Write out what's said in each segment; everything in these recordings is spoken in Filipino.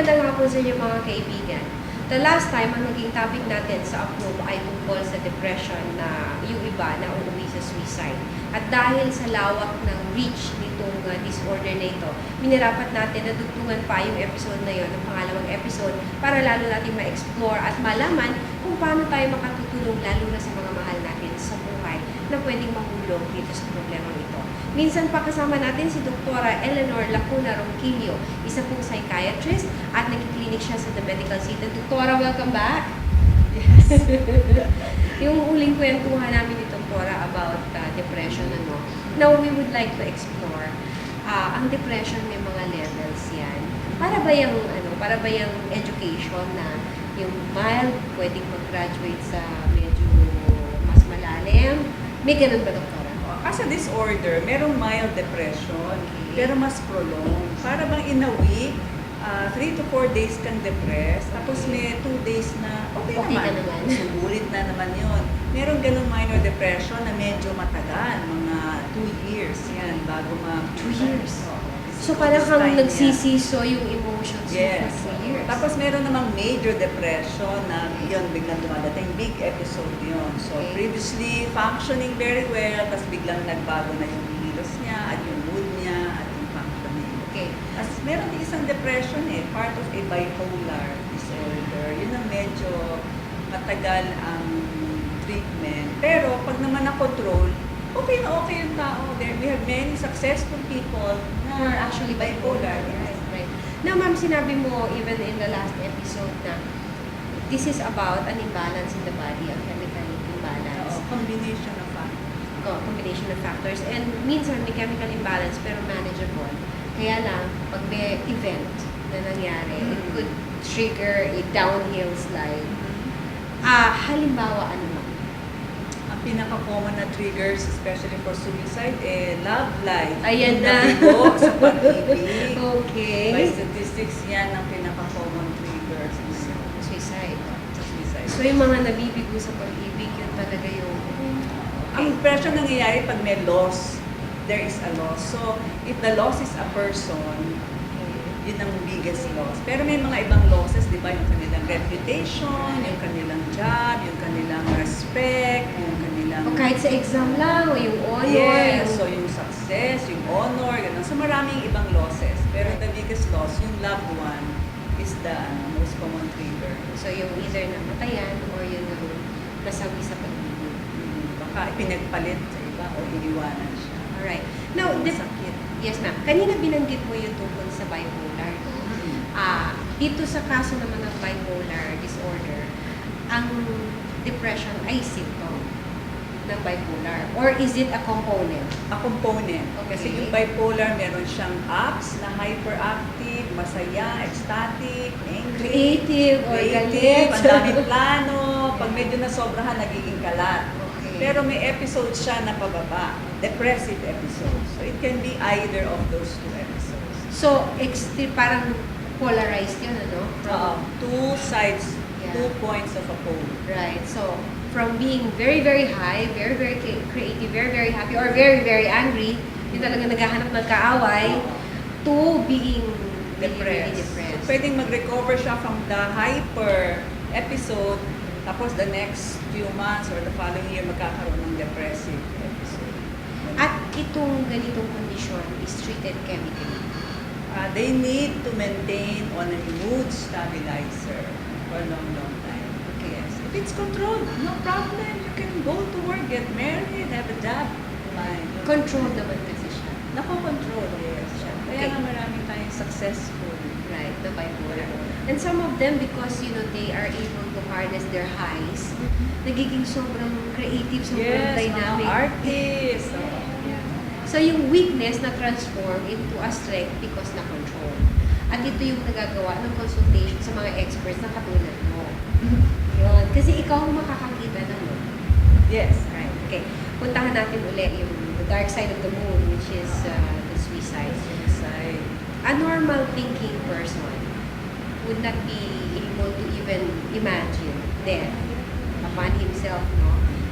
magandang hapon sa inyo mga kaibigan. The last time, ang naging topic natin sa APRUB ay tungkol sa depression na yung iba na uuwi sa suicide. At dahil sa lawak ng reach nitong disorder na ito, minarapat natin na dugtungan pa yung episode na yon, ang pangalawang episode, para lalo natin ma-explore at malaman kung paano tayo makatutulong lalo na sa mga mahal natin sa buhay na pwedeng mahulog dito sa problemang ito. Minsan pa kasama natin si Dr. Eleanor Lacuna Ronquillo, isa pong psychiatrist at nagkiklinik siya sa The Medical City. Doktora, welcome back! Yes. Yung uling kwentuhan namin ni Doktora about depression, Now, we would like to explore ang depression, may mga levels yan. Para ba yung education na yung mild, pwedeng mag-graduate sa medyo mas malalim? May ganun ba, Doktora? As a disorder, merong mild depression, pero mas prolonged. Para bang in a week, 3 to 4 days kang depressed, tapos may 2 days na okay naman. Subulit na naman yun. Merong ganung minor depression na medyo matagal, mga 2 years yan, bago 2 years? So parang kang nagsisiso yung emotions mo for 2 years. Tapos meron namang major depression na yun, biglang dumadating, big episode yun. So previously functioning very well, tapos biglang nagbago na yung kilos niya, at yung mood niya, at yung functioning. Okay. Tapos meron din isang depression part of a bipolar disorder. Yun ang medyo matagal ang treatment. Pero pag naman na-control, okay na okay yung tao. We have many successful people who are actually bipolar. Right. Now, ma'am, sinabi mo even in the last episode na this is about an imbalance in the body, a chemical imbalance. Combination of factors. Combination of factors. And minsan may chemical imbalance pero manageable. Kaya lang, pag may event na nangyari, it could trigger a downhill slide. Halimbawa, ano ba? Pinaka-common na triggers, especially for suicide, love life. Ayan na. Nabigo sa pag-ibig. Okay. By statistics, yan ang pinaka-common triggers. Suicide. Suicide. So, yung mga nabibigo sa pag-ibig, yun talaga yung... Ang impression nangyayari pag may loss, there is a loss. So, if the loss is a person, yun ang biggest loss. Pero may mga ibang losses, di ba? Yung kanilang reputation, yung kanilang job, yung kanilang respect, yung kanilang... O kahit sa exam lang, o yung honor. Yes, so yung success, yung honor, gano'n. So maraming ibang losses. Pero the biggest loss, yung loved one, is the most common trigger. So yung either namatayan or yung nasawi sa pag-ibig. Baka pinagpalit sa iba o iniwanan siya. Alright. Now, sakit. Yes, ma'am. Kanina binanggit mo yung tungkol sa bipolar. Dito sa kaso naman ng bipolar disorder, ang depression ay symptom ng bipolar? Or is it a component? A component. Okay. Kasi yung bipolar, meron siyang ups na hyperactive, masaya, ecstatic, angry, Creative, or galit. ang daming plano. Pag medyo nasobrahan, nagiging kalat. Okay. Pero may episode siya na pababa. Depressive episode. So it can be either of those two episodes. So, parang polarized yun, From two sides, Yeah. 2 points of a pole. Right. So, from being very, very high, very, very creative, very, very happy, or very, very angry, yung talaga naghahanap ng kaaway, to being really, really depressed. So, pwedeng mag-recover siya from the hyper episode, tapos the next few months or the following year, magkakaroon ng depressive episode. At itong ganitong condition is treated chemically. They need to maintain on a mood stabilizer for a long, long time. Okay. Yes. If it's controlled, no problem. You can go to work, get married, have a job. Fine. Controlled naman kasi siya. Nako-control, yes. Kaya nga marami tayong successful. Right, the bipolar. And some of them, because, they are able to harness their highs, nagiging sobrang creative, sobrang dynamic. Mga artists. So, yung weakness na transform into a strength because na control. At ito yung nagagawa ng consultation sa mga experts na katulad mo. Yun. Kasi ikaw ang makakakita ng Yes. Right. Okay. Puntahan natin uli yung the dark side of the moon, which is the suicide. A normal thinking person would not be able to even imagine death upon himself,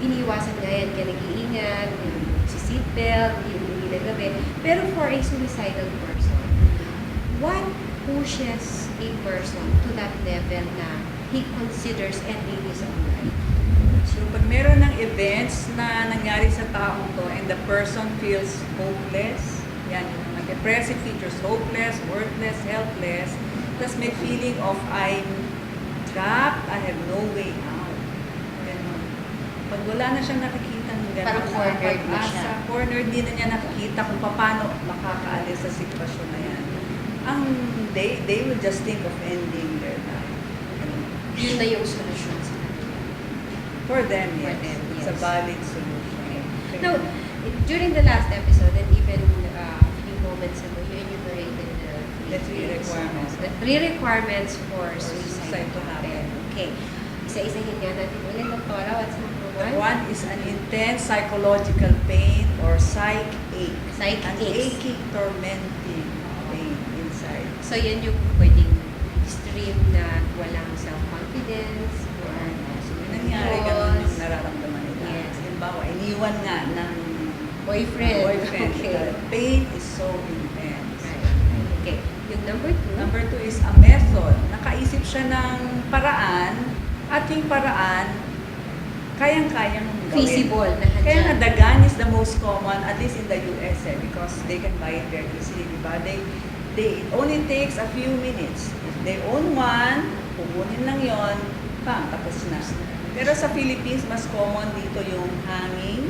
Iniiwasan nga yan, kaya nag-iingat, yung seatbelt, yung gabi. Pero for a suicidal person, what pushes a person to that level na he considers ending his own life? So, pag meron ng events na nangyari sa taong to and the person feels hopeless, yan, yung mga depressive features, hopeless, worthless, helpless, tas may feeling of I'm trapped, I have no way out. Ganun. Pag wala na siyang nakikita ng ganun, Parang cornered na siya. Cornered, di na niya nakikita kung paano makakaalis sa sitwasyon na yan. They will just think of ending their life. Ganun. Yun na yung solusyon sa For them, For yes. them, It's a yes. valid solution. Okay. Now, during the last episode and even a few moments ago, you enumerated The three requirements. The three requirements for suicide suicide to happen. Okay. Isa-isahin nga natin ulit, Doctora. What's number one? One is an intense psychological pain or psych ache. Psych An aches. aching, tormenting pain inside. So, yan yung pwedeng extreme na walang self-confidence or So, yung nangyari, ganun yung loss, nararamdaman nila. Yes. Halimbawa, iniwan nga ng boyfriend. boyfriend. Okay. The pain is so intense. Right. Okay. Yung number two. Number two is a method. Nakaisip siya ng paraan at yung paraan kayang-kayang gawin. Feasible na Kaya nga, handyan. the gun is the most common, at least in the US, because they can buy it very easily, diba? It only takes a few minutes. If they own one, pupunin lang yon, tapos na. Pero sa Philippines, mas common dito yung hanging,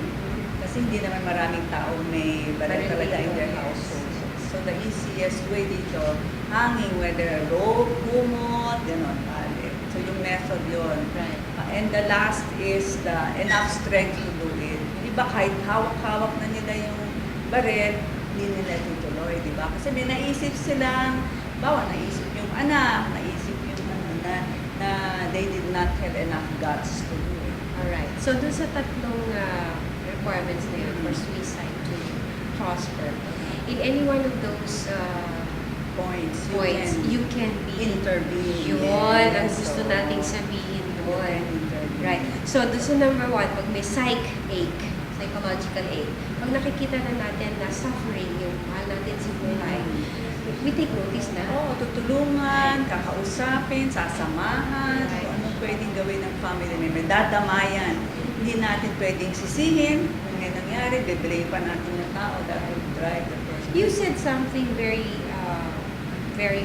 kasi hindi naman maraming tao may baril talaga in their household. So the easiest way dito, hanging, whether rope, kumot, gano'n, pali. So yung method yon. Right. And the last is the enough strength to do it. Yung iba kahit hawak-hawak na nila yung baril, hindi nila tutuloy, di ba? Kasi may naisip silang, naisip yung anak, naisip yung na they did not have enough guts to do it. Alright. So, dun sa tatlong requirements na yun for suicide to prosper, in any one of those Points. points, you can be intervene. Yun, Yes. ang gusto So, nating sabihin you doon. can intervene. Right. So, doon sa number one, pag may psych ache, psychological ache, pag nakikita na natin na suffering yung mahal natin sa buhay, we take notice na. Oo, tutulungan, kakausapin, sasamahan, Right. kung anong pwedeng gawin ng family member, dadamayan. Hindi natin pwedeng sisihin kung may nangyari, be-blame pa natin yung tao that will drive the person. You said something very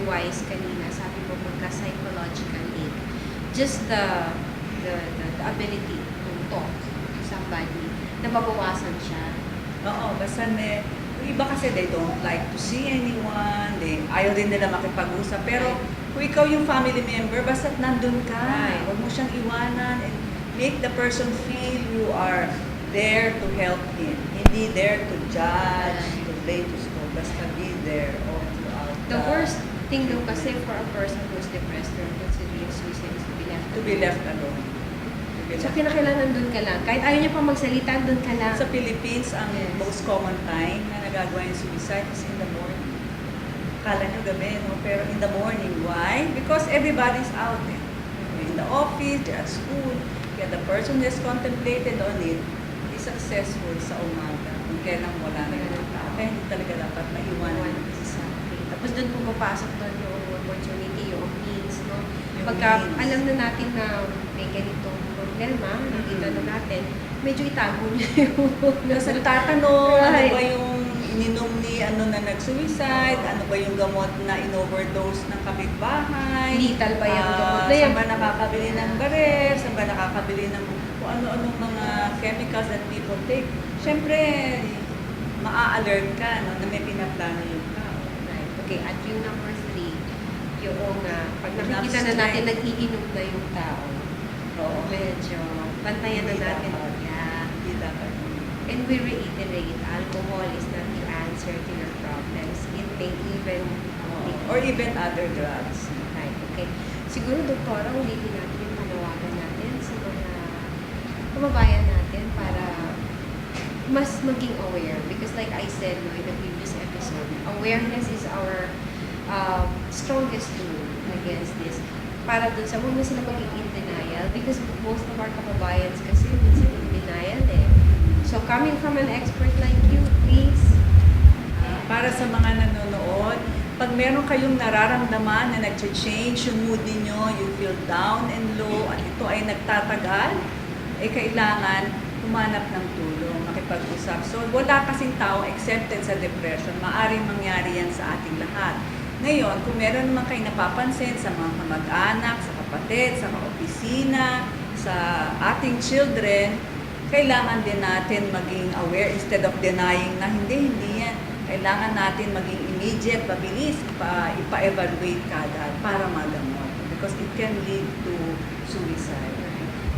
wise kanina. Sabi mo pagka-psychological ache. Just the ability to talk to somebody, nababawasan siya. Oo, basta yung iba kasi they don't like to see anyone, ayaw din nila makipag-usap. Pero kung ikaw yung family member, basta't nandun ka, Right. huwag mo siyang iwanan and make the person feel you are there to help him. Hindi there to judge, Right. to blame, to scold. Basta be there all throughout. The worst thing daw kasi for a person who's depressed or considering suicide is To be left alone. To be So, left. kinakailangan doon ka lang. Kahit ayaw niya pa magsalita, doon ka lang. Sa Philippines, ang Yes. most common time na nagagawa yung suicide is in the morning. Kala nyo gabi, no? Pero in the morning. Why? Because everybody's out eh. In the office, they're at school. Kaya the person who has contemplated on it is successful sa umaga. Kung kailang wala na yung tao. Kaya hindi talaga dapat maiwanan. Exactly. Tapos doon pumapasok doon yung opportunity, yung means, no? Yung Pagka means. alam na natin na may ganitong problema, nakita na natin, medyo itago niya yung Tapos nagtatanong, ano Right. ba yung ininom ni na nag-suicide, ano ba yung gamot na in-overdose ng kapitbahay, Lethal ba yung gamot na yan? saan ba nakakabili ng baril, saan ba nakakabili ng kung ano-anong mga chemicals that people take. Siyempre, maa-alert ka no, na may pinaplano yung tao. Right. Okay, at yung number 3, yung pag Enough nakikita na natin strength. nag-iinom na yung tao, Oo. medyo bantayan na Hindi natin. dapat. Yeah. Hindi dapat. And we reiterate, alcohol is not the answer to your problems. It may even Or even other drugs. Right, okay. Siguro, Doktora, ulitin natin yung panawagan natin sa mga kababayan natin para mas maging aware. Because like I said no, in the previous episode, awareness is our strongest tool against this. Para dun sa huwag na sila maging in denial because most of our kababayans kasi minsan in denial eh. So coming from an expert like you, please, Para sa mga nanonood, Pag meron kayong nararamdaman na nag-change yung mood ninyo, you feel down and low, at ito ay nagtatagal, kailangan humanap ng tulong, makipag-usap. So, wala kasing tao exempted sa depression. Maaring mangyari yan sa ating lahat. Ngayon, kung meron naman kayo napapansin sa mga kamag-anak, sa kapatid, sa kaopisina, sa ating children, kailangan din natin maging aware instead of denying na hindi yan. Kailangan natin maging immediate, mabilis, ipa-evaluate kagad para magamot. Because it can lead to suicide.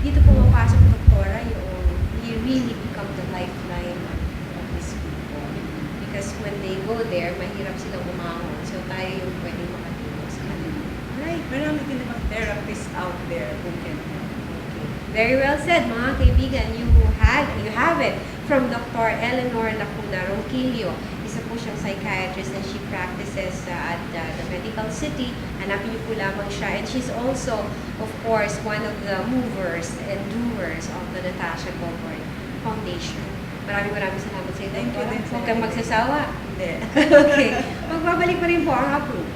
Dito pumapasok, Doktora, yung you really become the lifeline of these people. Because when they go there, mahirap silang umangon. So tayo yung pwedeng makatulong sa kanila. Right. Marami din naman therapists out there who can help. Very well said, mga kaibigan. You have it from Dr. Eleanor Lacuna Ronquillo. Isa po siyang psychiatrist and she practices at the Medical City. Hanapin niyo po lamang siya. And she's also, of course, one of the movers and doers of the Natasha Goulbourn Foundation. Maraming salamat sa iyo, Thank you. Huwag kang magsasawa. Hindi. Okay. Magbabalik pa rin po ang APRUB.